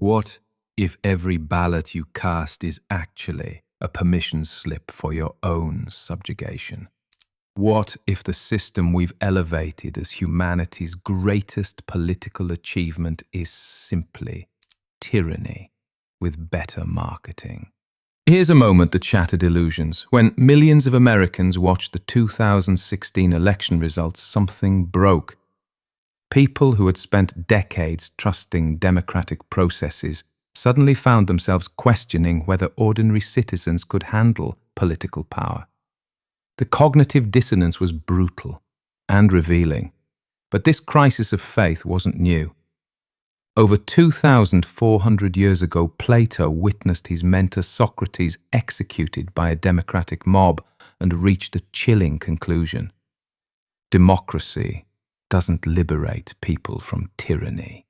What if every ballot you cast is actually a permission slip for your own subjugation? What if the system we've elevated as humanity's greatest political achievement is simply tyranny with better marketing? Here's a moment that shattered illusions. When millions of Americans watched the 2016 election results, something broke. People who had spent decades trusting democratic processes suddenly found themselves questioning whether ordinary citizens could handle political power. The cognitive dissonance was brutal and revealing, but this crisis of faith wasn't new. Over 2,400 years ago, Plato witnessed his mentor Socrates executed by a democratic mob and reached a chilling conclusion. Democracy doesn't liberate people from tyranny.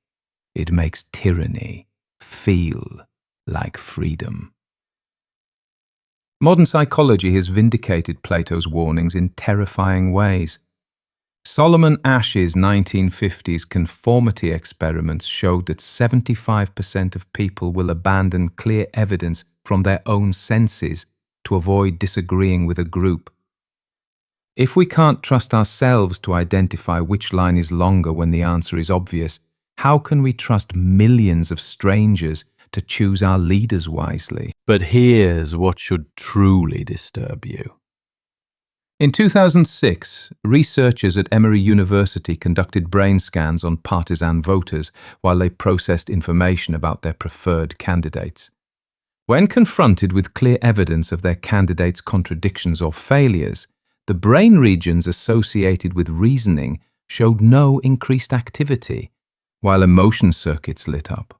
It makes tyranny feel like freedom. Modern psychology has vindicated Plato's warnings in terrifying ways. Solomon Ashe's 1950s conformity experiments showed that 75% of people will abandon clear evidence from their own senses to avoid disagreeing with a group. If we can't trust ourselves to identify which line is longer when the answer is obvious, how can we trust millions of strangers to choose our leaders wisely? But here's what should truly disturb you. In 2006, researchers at Emory University conducted brain scans on partisan voters while they processed information about their preferred candidates. When confronted with clear evidence of their candidates' contradictions or failures, the brain regions associated with reasoning showed no increased activity, while emotion circuits lit up.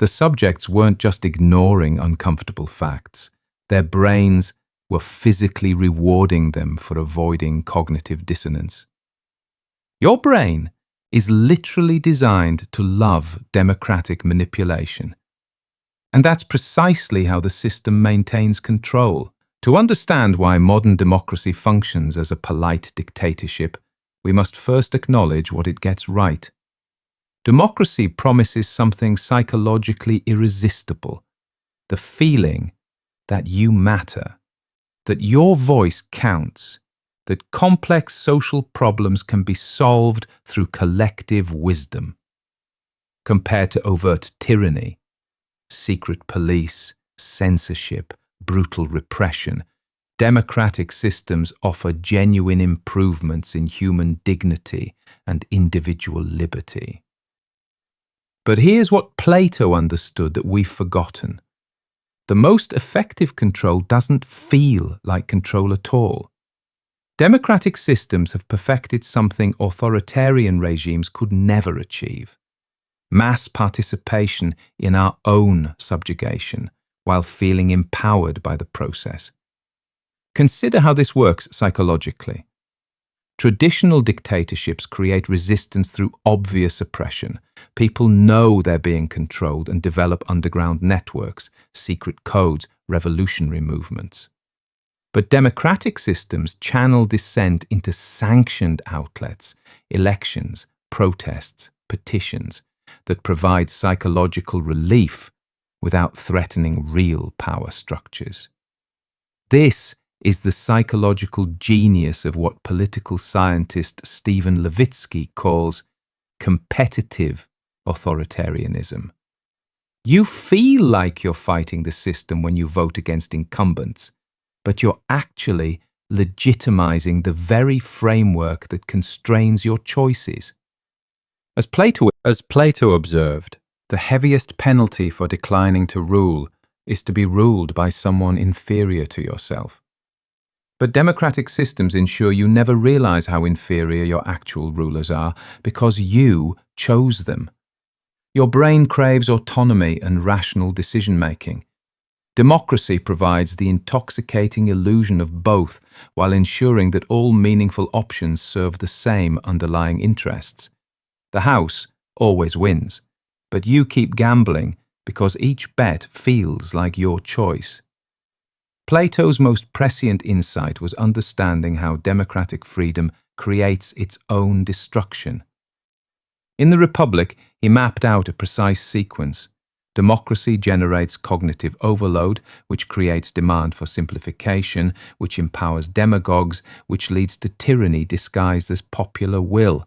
The subjects weren't just ignoring uncomfortable facts. Their brains were physically rewarding them for avoiding cognitive dissonance. Your brain is literally designed to love democratic manipulation. And that's precisely how the system maintains control. To understand why modern democracy functions as a polite dictatorship, we must first acknowledge what it gets right. Democracy promises something psychologically irresistible: the feeling that you matter, that your voice counts, that complex social problems can be solved through collective wisdom. Compared to overt tyranny, secret police, censorship, brutal repression, democratic systems offer genuine improvements in human dignity and individual liberty. But here's what Plato understood that we've forgotten. The most effective control doesn't feel like control at all. Democratic systems have perfected something authoritarian regimes could never achieve: mass participation in our own subjugation while feeling empowered by the process. Consider how this works psychologically. Traditional dictatorships create resistance through obvious oppression. People know they're being controlled and develop underground networks, secret codes, revolutionary movements. But democratic systems channel dissent into sanctioned outlets, elections, protests, petitions, that provide psychological relief without threatening real power structures. This is the psychological genius of what political scientist Stephen Levitsky calls competitive authoritarianism. You feel like you're fighting the system when you vote against incumbents, but you're actually legitimizing the very framework that constrains your choices. As Plato observed, the heaviest penalty for declining to rule is to be ruled by someone inferior to yourself. But democratic systems ensure you never realize how inferior your actual rulers are because you chose them. Your brain craves autonomy and rational decision-making. Democracy provides the intoxicating illusion of both while ensuring that all meaningful options serve the same underlying interests. The house always wins, but you keep gambling because each bet feels like your choice. Plato's most prescient insight was understanding how democratic freedom creates its own destruction. In the Republic, he mapped out a precise sequence: Democracy generates cognitive overload, which creates demand for simplification, which empowers demagogues, which leads to tyranny disguised as popular will.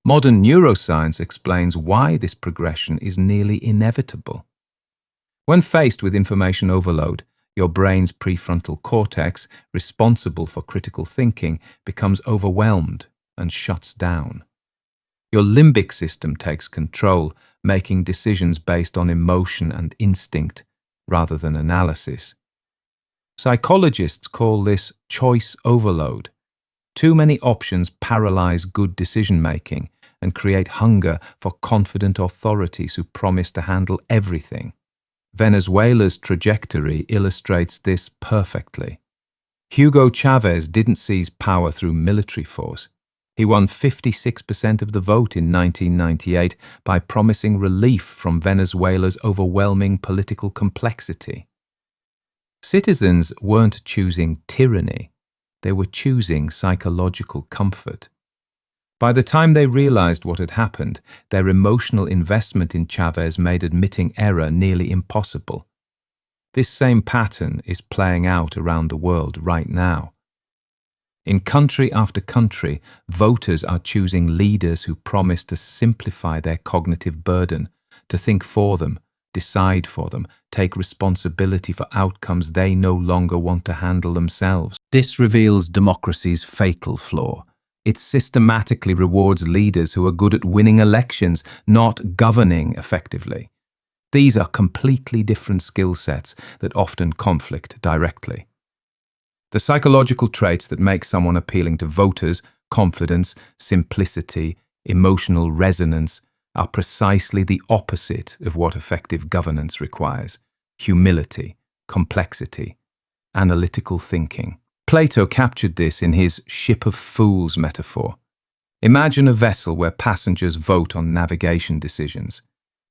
Modern neuroscience explains why this progression is nearly inevitable. When faced with information overload, your brain's prefrontal cortex, responsible for critical thinking, becomes overwhelmed and shuts down. Your limbic system takes control, making decisions based on emotion and instinct rather than analysis. Psychologists call this choice overload. Too many options paralyze good decision-making and create hunger for confident authorities who promise to handle everything. Venezuela's trajectory illustrates this perfectly. Hugo Chavez didn't seize power through military force. He won 56% of the vote in 1998 by promising relief from Venezuela's overwhelming political complexity. Citizens weren't choosing tyranny, they were choosing psychological comfort. By the time they realized what had happened, their emotional investment in Chavez made admitting error nearly impossible. This same pattern is playing out around the world right now. In country after country, voters are choosing leaders who promise to simplify their cognitive burden, to think for them, decide for them, take responsibility for outcomes they no longer want to handle themselves. This reveals democracy's fatal flaw. It systematically rewards leaders who are good at winning elections, not governing effectively. These are completely different skill sets that often conflict directly. The psychological traits that make someone appealing to voters, confidence, simplicity, emotional resonance, are precisely the opposite of what effective governance requires: humility, complexity, analytical thinking. Plato captured this in his ship of fools metaphor. Imagine a vessel where passengers vote on navigation decisions.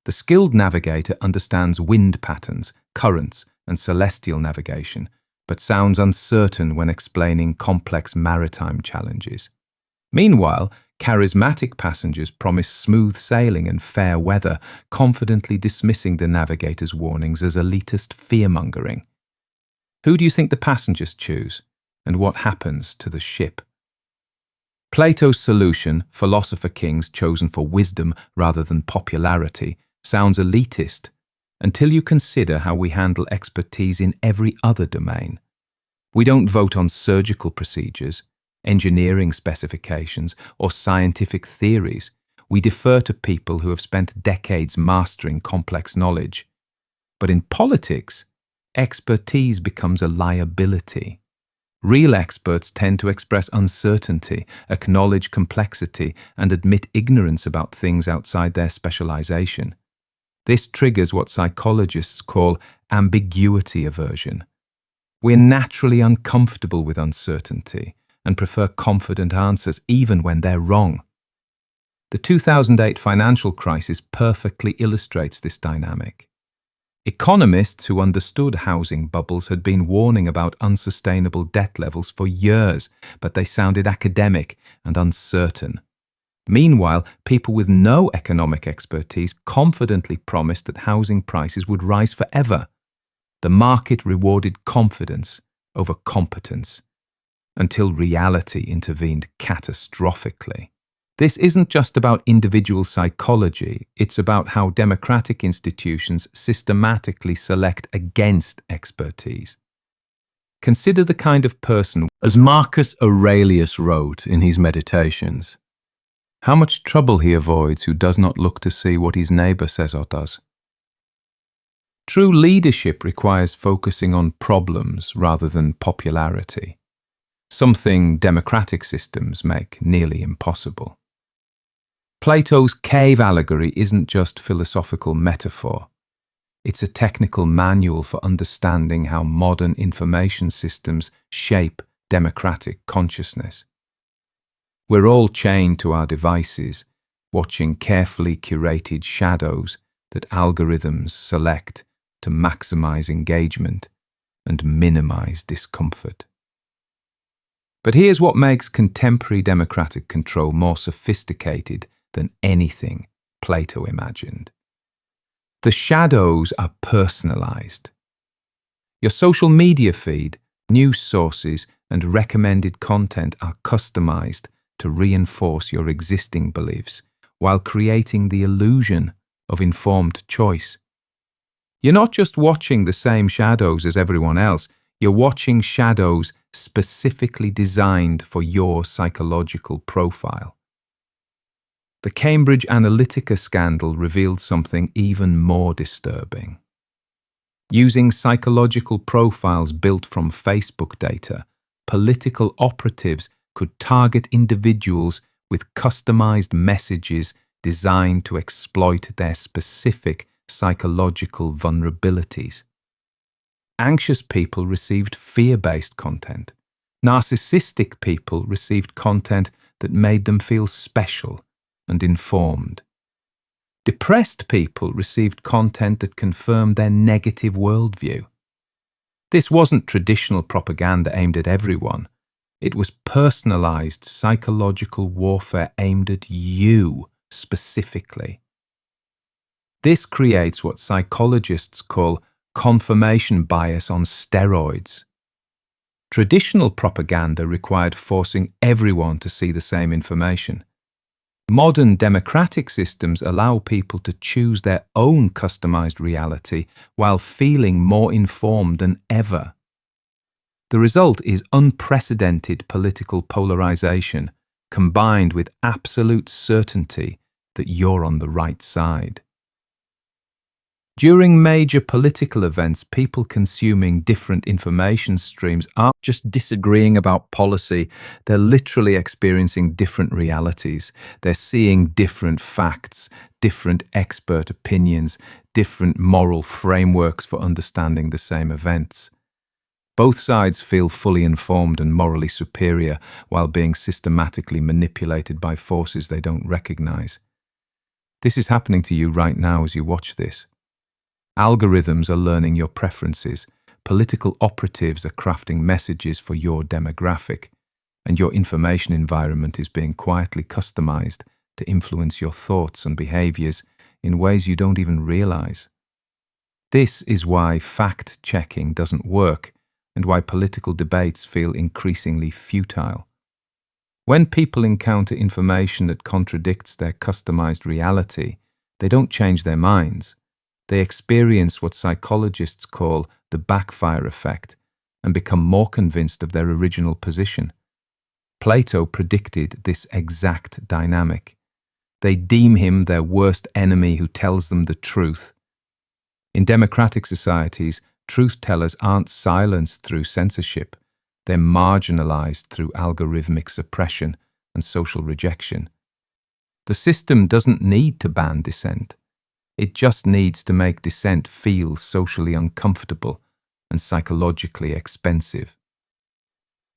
The skilled navigator understands wind patterns, currents, and celestial navigation, but sounds uncertain when explaining complex maritime challenges. Meanwhile, charismatic passengers promise smooth sailing and fair weather, confidently dismissing the navigator's warnings as elitist fear-mongering. Who do you think the passengers choose, and what happens to the ship? Plato's solution, philosopher kings chosen for wisdom rather than popularity, sounds elitist, until you consider how we handle expertise in every other domain. We don't vote on surgical procedures, engineering specifications, or scientific theories. We defer to people who have spent decades mastering complex knowledge. But in politics, expertise becomes a liability. Real experts tend to express uncertainty, acknowledge complexity, and admit ignorance about things outside their specialization. This triggers what psychologists call ambiguity aversion. We're naturally uncomfortable with uncertainty and prefer confident answers even when they're wrong. The 2008 financial crisis perfectly illustrates this dynamic. Economists who understood housing bubbles had been warning about unsustainable debt levels for years, but they sounded academic and uncertain. Meanwhile, people with no economic expertise confidently promised that housing prices would rise forever. The market rewarded confidence over competence, until reality intervened catastrophically. This isn't just about individual psychology, it's about how democratic institutions systematically select against expertise. Consider the kind of person, as Marcus Aurelius wrote in his Meditations, how much trouble he avoids who does not look to see what his neighbor says or does. True leadership requires focusing on problems rather than popularity, something democratic systems make nearly impossible. Plato's cave allegory isn't just philosophical metaphor. It's a technical manual for understanding how modern information systems shape democratic consciousness. We're all chained to our devices, watching carefully curated shadows that algorithms select to maximize engagement and minimize discomfort. But here's what makes contemporary democratic control more sophisticated than anything Plato imagined. The shadows are personalized. Your social media feed, news sources, and recommended content are customized to reinforce your existing beliefs while creating the illusion of informed choice. You're not just watching the same shadows as everyone else, you're watching shadows specifically designed for your psychological profile. The Cambridge Analytica scandal revealed something even more disturbing. Using psychological profiles built from Facebook data, political operatives could target individuals with customized messages designed to exploit their specific psychological vulnerabilities. Anxious people received fear-based content. Narcissistic people received content that made them feel special and informed. Depressed people received content that confirmed their negative worldview. This wasn't traditional propaganda aimed at everyone. It was personalized psychological warfare aimed at you specifically. This creates what psychologists call confirmation bias on steroids. Traditional propaganda required forcing everyone to see the same information. Modern democratic systems allow people to choose their own customized reality while feeling more informed than ever. The result is unprecedented political polarization combined with absolute certainty that you're on the right side. During major political events, people consuming different information streams aren't just disagreeing about policy, they're literally experiencing different realities. They're seeing different facts, different expert opinions, different moral frameworks for understanding the same events. Both sides feel fully informed and morally superior while being systematically manipulated by forces they don't recognize. This is happening to you right now as you watch this. Algorithms are learning your preferences, political operatives are crafting messages for your demographic, and your information environment is being quietly customized to influence your thoughts and behaviors in ways you don't even realize. This is why fact-checking doesn't work and why political debates feel increasingly futile. When people encounter information that contradicts their customized reality, they don't change their minds. They experience what psychologists call the backfire effect and become more convinced of their original position. Plato predicted this exact dynamic. They deem him their worst enemy who tells them the truth. In democratic societies, truth-tellers aren't silenced through censorship. They're marginalized through algorithmic suppression and social rejection. The system doesn't need to ban dissent. It just needs to make dissent feel socially uncomfortable and psychologically expensive.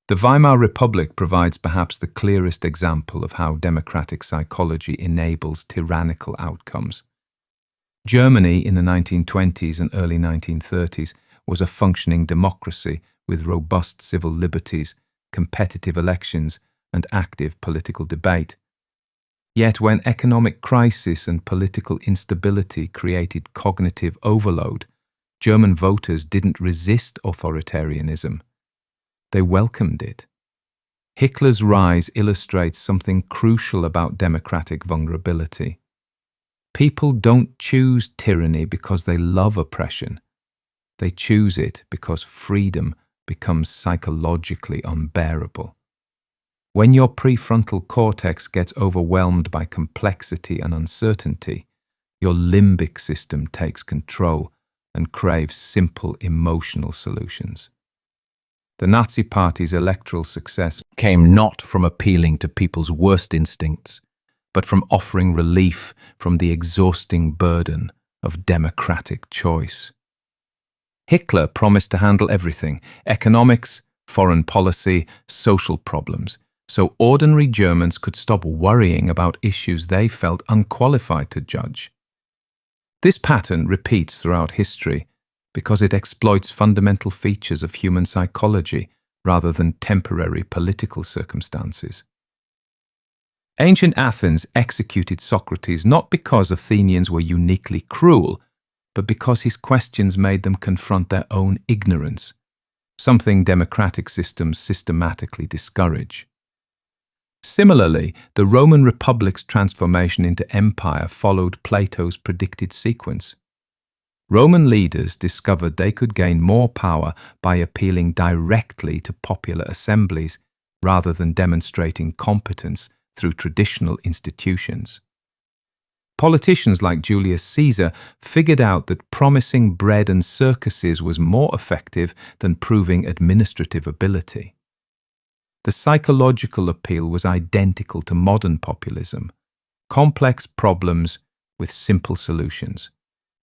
The Weimar Republic provides perhaps the clearest example of how democratic psychology enables tyrannical outcomes. Germany in the 1920s and early 1930s was a functioning democracy with robust civil liberties, competitive elections, and active political debate. Yet when economic crisis and political instability created cognitive overload, German voters didn't resist authoritarianism. They welcomed it. Hitler's rise illustrates something crucial about democratic vulnerability. People don't choose tyranny because they love oppression. They choose it because freedom becomes psychologically unbearable. When your prefrontal cortex gets overwhelmed by complexity and uncertainty, your limbic system takes control and craves simple emotional solutions. The Nazi Party's electoral success came not from appealing to people's worst instincts, but from offering relief from the exhausting burden of democratic choice. Hitler promised to handle everything: economics, foreign policy, social problems, so ordinary Germans could stop worrying about issues they felt unqualified to judge. This pattern repeats throughout history because it exploits fundamental features of human psychology rather than temporary political circumstances. Ancient Athens executed Socrates not because Athenians were uniquely cruel, but because his questions made them confront their own ignorance, something democratic systems systematically discourage. Similarly, the Roman Republic's transformation into empire followed Plato's predicted sequence. Roman leaders discovered they could gain more power by appealing directly to popular assemblies rather than demonstrating competence through traditional institutions. Politicians like Julius Caesar figured out that promising bread and circuses was more effective than proving administrative ability. The psychological appeal was identical to modern populism: complex problems with simple solutions,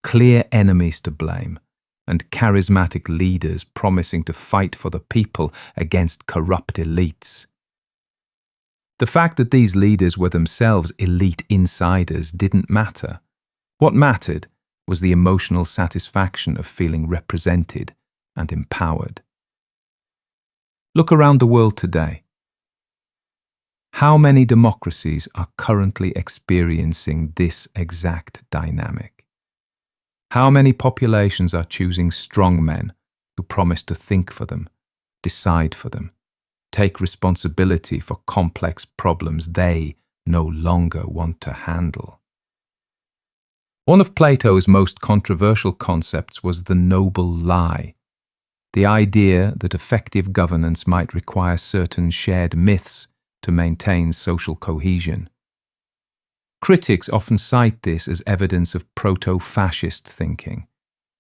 clear enemies to blame, and charismatic leaders promising to fight for the people against corrupt elites. The fact that these leaders were themselves elite insiders didn't matter. What mattered was the emotional satisfaction of feeling represented and empowered. Look around the world today. How many democracies are currently experiencing this exact dynamic? How many populations are choosing strong men who promise to think for them, decide for them, take responsibility for complex problems they no longer want to handle? One of Plato's most controversial concepts was the noble lie, the idea that effective governance might require certain shared myths to maintain social cohesion. Critics often cite this as evidence of proto-fascist thinking,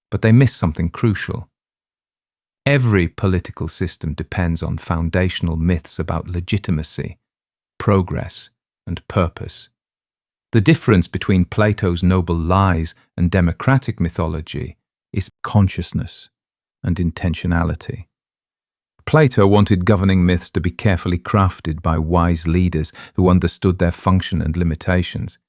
but they miss something crucial. Every political system depends on foundational myths about legitimacy, progress, and purpose. The difference between Plato's noble lies and democratic mythology is consciousness and intentionality. Plato wanted governing myths to be carefully crafted by wise leaders who understood their function and limitations.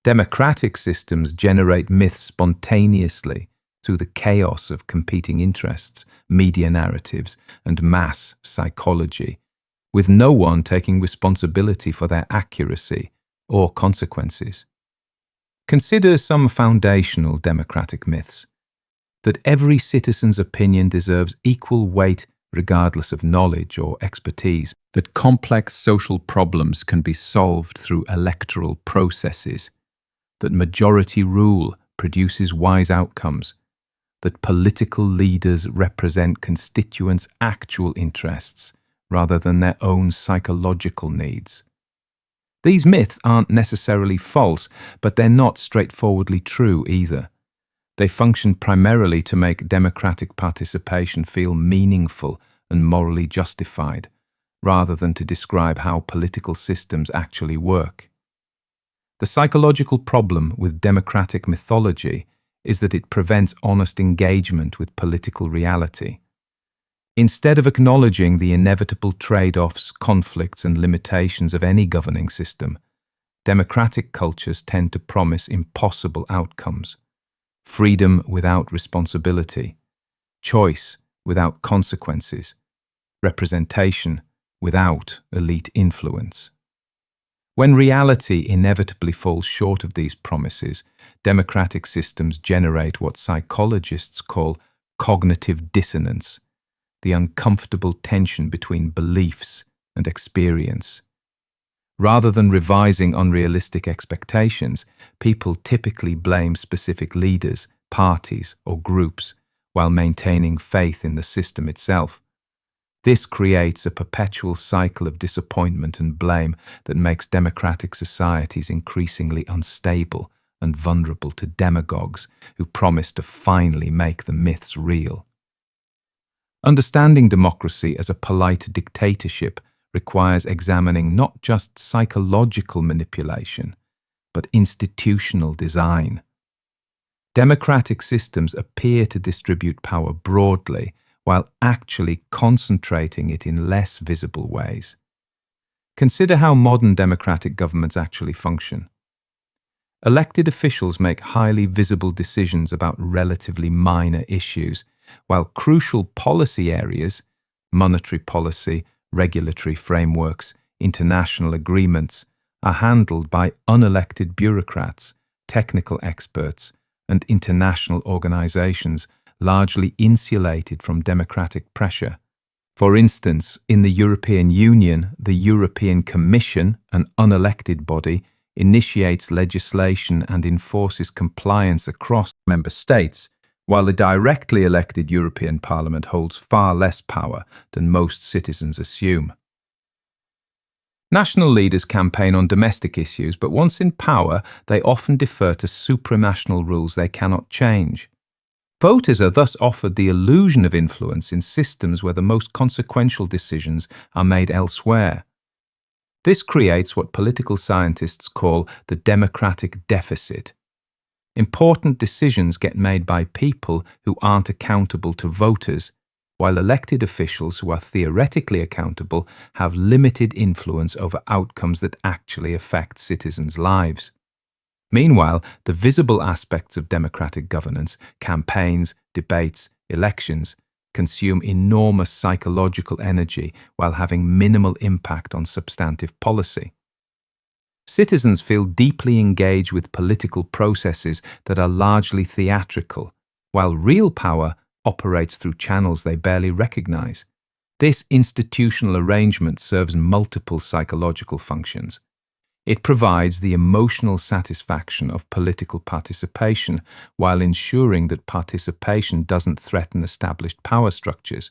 Democratic systems generate myths spontaneously through the chaos of competing interests, media narratives, and mass psychology, with no one taking responsibility for their accuracy or consequences. Consider some foundational democratic myths: that every citizen's opinion deserves equal weight regardless of knowledge or expertise, that complex social problems can be solved through electoral processes, that majority rule produces wise outcomes, that political leaders represent constituents' actual interests rather than their own psychological needs. These myths aren't necessarily false, but they're not straightforwardly true either. They function primarily to make democratic participation feel meaningful and morally justified, rather than to describe how political systems actually work. The psychological problem with democratic mythology is that it prevents honest engagement with political reality. Instead of acknowledging the inevitable trade-offs, conflicts, and limitations of any governing system, democratic cultures tend to promise impossible outcomes: freedom without responsibility, choice without consequences, representation without elite influence. When reality inevitably falls short of these promises, democratic systems generate what psychologists call cognitive dissonance, the uncomfortable tension between beliefs and experience. Rather than revising unrealistic expectations, people typically blame specific leaders, parties, or groups while maintaining faith in the system itself. This creates a perpetual cycle of disappointment and blame that makes democratic societies increasingly unstable and vulnerable to demagogues who promise to finally make the myths real. Understanding democracy as a polite dictatorship requires examining not just psychological manipulation, but institutional design. Democratic systems appear to distribute power broadly, while actually concentrating it in less visible ways. Consider how modern democratic governments actually function. Elected officials make highly visible decisions about relatively minor issues, while crucial policy areas, monetary policy, regulatory frameworks, international agreements, are handled by unelected bureaucrats, technical experts, and international organizations largely insulated from democratic pressure. For instance, in the European Union, the European Commission, an unelected body, initiates legislation and enforces compliance across member states, while the directly elected European Parliament holds far less power than most citizens assume. National leaders campaign on domestic issues, but once in power, they often defer to supranational rules they cannot change. Voters are thus offered the illusion of influence in systems where the most consequential decisions are made elsewhere. This creates what political scientists call the democratic deficit. Important decisions get made by people who aren't accountable to voters, while elected officials who are theoretically accountable have limited influence over outcomes that actually affect citizens' lives. Meanwhile, the visible aspects of democratic governance, campaigns, debates, elections, consume enormous psychological energy while having minimal impact on substantive policy. Citizens feel deeply engaged with political processes that are largely theatrical, while real power operates through channels they barely recognize. This institutional arrangement serves multiple psychological functions. It provides the emotional satisfaction of political participation while ensuring that participation doesn't threaten established power structures.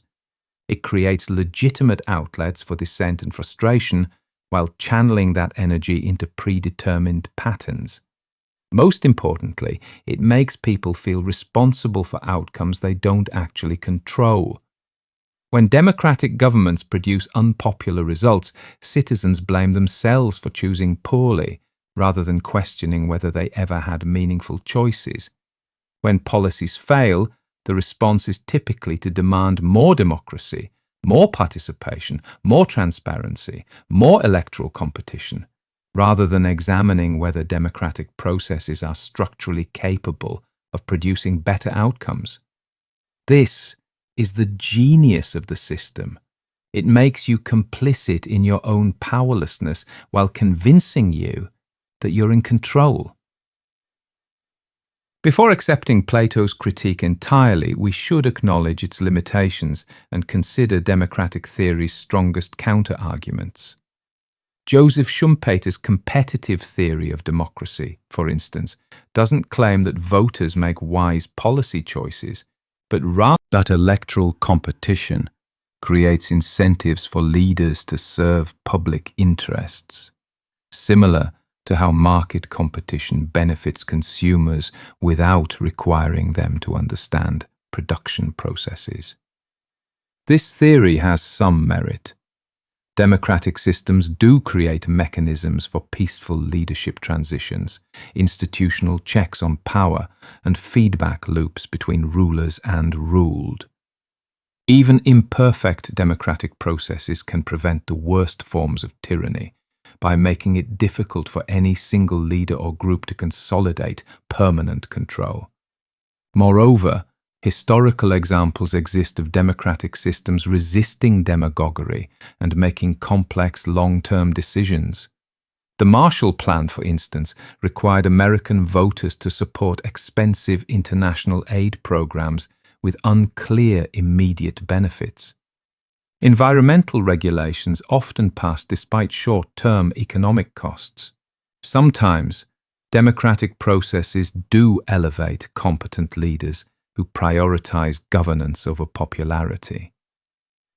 It creates legitimate outlets for dissent and frustration while channeling that energy into predetermined patterns. Most importantly, it makes people feel responsible for outcomes they don't actually control. When democratic governments produce unpopular results, citizens blame themselves for choosing poorly, rather than questioning whether they ever had meaningful choices. When policies fail, the response is typically to demand more democracy, more participation, more transparency, more electoral competition, rather than examining whether democratic processes are structurally capable of producing better outcomes. This is the genius of the system. It makes you complicit in your own powerlessness while convincing you that you're in control. Before accepting Plato's critique entirely, we should acknowledge its limitations and consider democratic theory's strongest counter-arguments. Joseph Schumpeter's competitive theory of democracy, for instance, doesn't claim that voters make wise policy choices, but rather that electoral competition creates incentives for leaders to serve public interests, similar to how market competition benefits consumers without requiring them to understand production processes. This theory has some merit. Democratic systems do create mechanisms for peaceful leadership transitions, institutional checks on power, and feedback loops between rulers and ruled. Even imperfect democratic processes can prevent the worst forms of tyranny by making it difficult for any single leader or group to consolidate permanent control. Moreover, historical examples exist of democratic systems resisting demagoguery and making complex long-term decisions. The Marshall Plan, for instance, required American voters to support expensive international aid programs with unclear immediate benefits. Environmental regulations often pass despite short-term economic costs. Sometimes, democratic processes do elevate competent leaders who prioritize governance over popularity.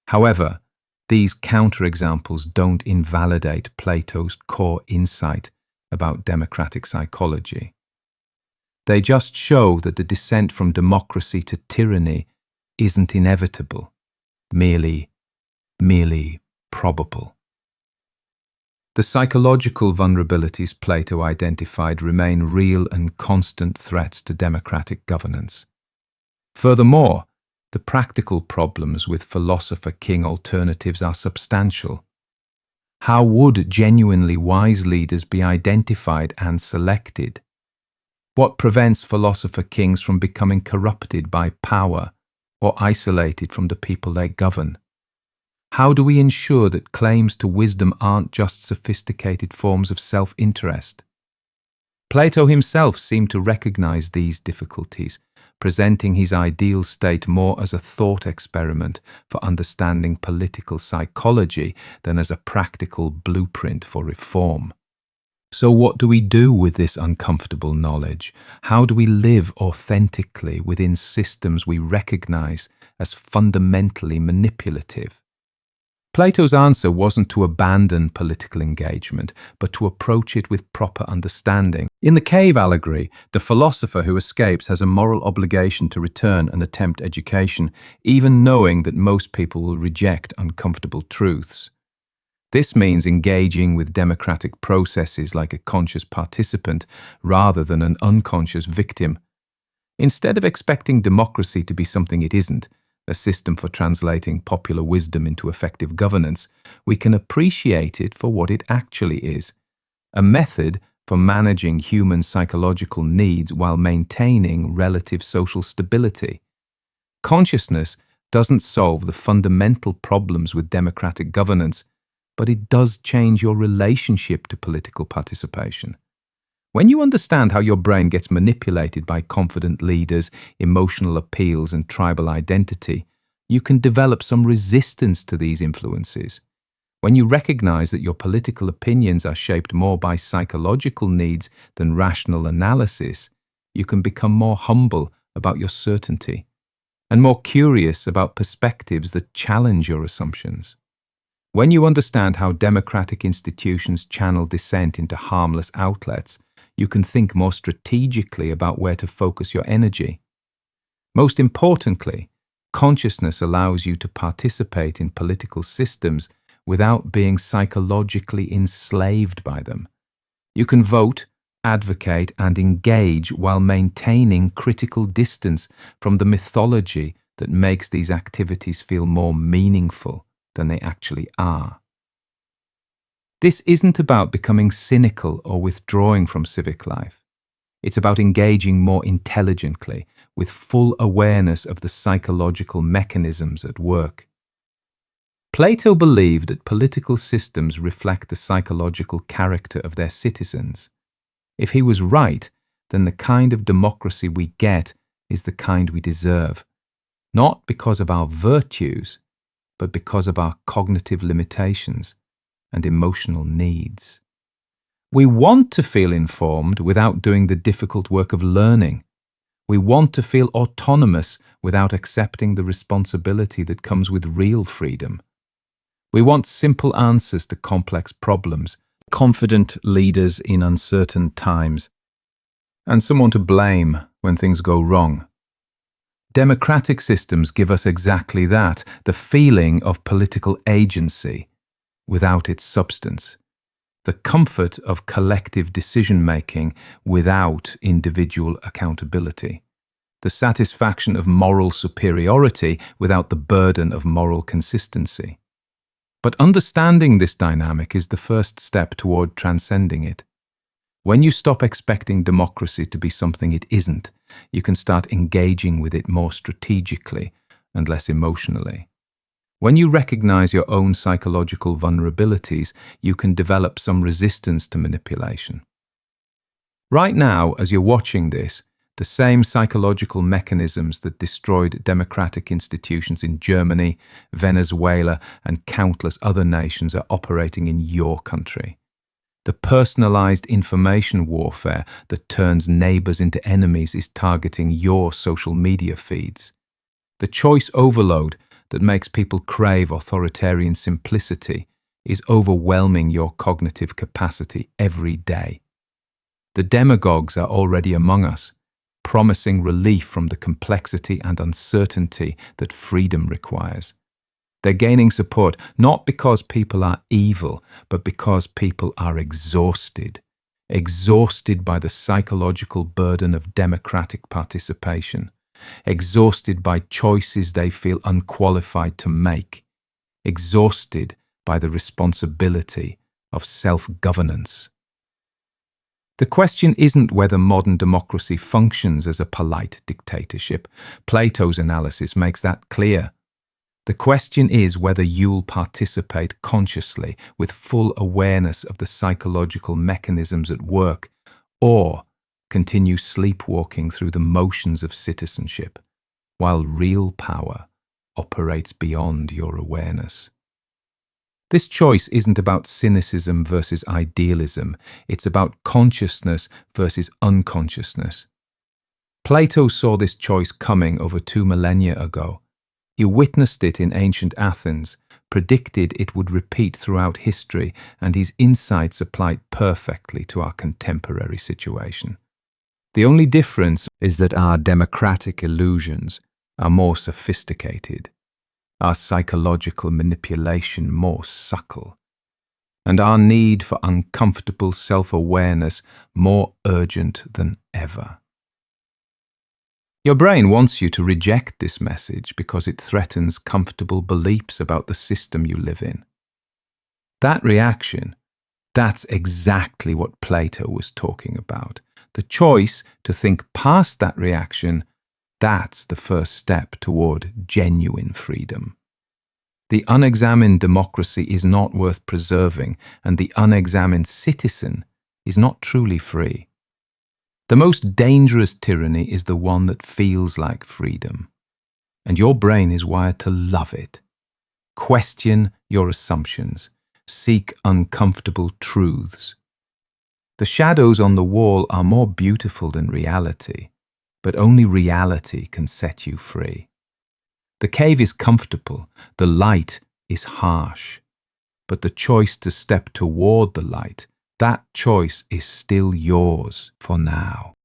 However, these counterexamples don't invalidate Plato's core insight about democratic psychology. They just show that the descent from democracy to tyranny isn't inevitable, merely probable. The psychological vulnerabilities Plato identified remain real and constant threats to democratic governance. Furthermore, the practical problems with philosopher-king alternatives are substantial. How would genuinely wise leaders be identified and selected? What prevents philosopher-kings from becoming corrupted by power or isolated from the people they govern? How do we ensure that claims to wisdom aren't just sophisticated forms of self-interest? Plato himself seemed to recognize these difficulties, presenting his ideal state more as a thought experiment for understanding political psychology than as a practical blueprint for reform. So what do we do with this uncomfortable knowledge? How do we live authentically within systems we recognize as fundamentally manipulative? Plato's answer wasn't to abandon political engagement, but to approach it with proper understanding. In the cave allegory, the philosopher who escapes has a moral obligation to return and attempt education, even knowing that most people will reject uncomfortable truths. This means engaging with democratic processes like a conscious participant rather than an unconscious victim. Instead of expecting democracy to be something it isn't, a system for translating popular wisdom into effective governance, we can appreciate it for what it actually is, a method for managing human psychological needs while maintaining relative social stability. Consciousness doesn't solve the fundamental problems with democratic governance, but it does change your relationship to political participation. When you understand how your brain gets manipulated by confident leaders, emotional appeals, and tribal identity, you can develop some resistance to these influences. When you recognize that your political opinions are shaped more by psychological needs than rational analysis, you can become more humble about your certainty and more curious about perspectives that challenge your assumptions. When you understand how democratic institutions channel dissent into harmless outlets, you can think more strategically about where to focus your energy. Most importantly, consciousness allows you to participate in political systems without being psychologically enslaved by them. You can vote, advocate, and engage while maintaining critical distance from the mythology that makes these activities feel more meaningful than they actually are. This isn't about becoming cynical or withdrawing from civic life. It's about engaging more intelligently, with full awareness of the psychological mechanisms at work. Plato believed that political systems reflect the psychological character of their citizens. If he was right, then the kind of democracy we get is the kind we deserve, not because of our virtues, but because of our cognitive limitations and emotional needs. We want to feel informed without doing the difficult work of learning. We want to feel autonomous without accepting the responsibility that comes with real freedom. We want simple answers to complex problems, confident leaders in uncertain times, and someone to blame when things go wrong. Democratic systems give us exactly that, the feeling of political agency without its substance, the comfort of collective decision-making without individual accountability, the satisfaction of moral superiority without the burden of moral consistency. But understanding this dynamic is the first step toward transcending it. When you stop expecting democracy to be something it isn't, you can start engaging with it more strategically and less emotionally. When you recognize your own psychological vulnerabilities, you can develop some resistance to manipulation. Right now, as you're watching this, the same psychological mechanisms that destroyed democratic institutions in Germany, Venezuela, and countless other nations are operating in your country. The personalized information warfare that turns neighbors into enemies is targeting your social media feeds. The choice overload that makes people crave authoritarian simplicity is overwhelming your cognitive capacity every day. The demagogues are already among us, promising relief from the complexity and uncertainty that freedom requires. They're gaining support not because people are evil, but because people are exhausted by the psychological burden of democratic participation, exhausted by choices they feel unqualified to make, exhausted by the responsibility of self-governance. The question isn't whether modern democracy functions as a polite dictatorship. Plato's analysis makes that clear. The question is whether you'll participate consciously with full awareness of the psychological mechanisms at work, or continue sleepwalking through the motions of citizenship, while real power operates beyond your awareness. This choice isn't about cynicism versus idealism, it's about consciousness versus unconsciousness. Plato saw this choice coming over 2 millennia ago. He witnessed it in ancient Athens, predicted it would repeat throughout history, and his insights applied perfectly to our contemporary situation. The only difference is that our democratic illusions are more sophisticated, our psychological manipulation more subtle, and our need for uncomfortable self-awareness more urgent than ever. Your brain wants you to reject this message because it threatens comfortable beliefs about the system you live in. That reaction, that's exactly what Plato was talking about. The choice to think past that reaction, that's the first step toward genuine freedom. The unexamined democracy is not worth preserving, and the unexamined citizen is not truly free. The most dangerous tyranny is the one that feels like freedom, and your brain is wired to love it. Question your assumptions. Seek uncomfortable truths. The shadows on the wall are more beautiful than reality, but only reality can set you free. The cave is comfortable, the light is harsh, but the choice to step toward the light, that choice is still yours for now.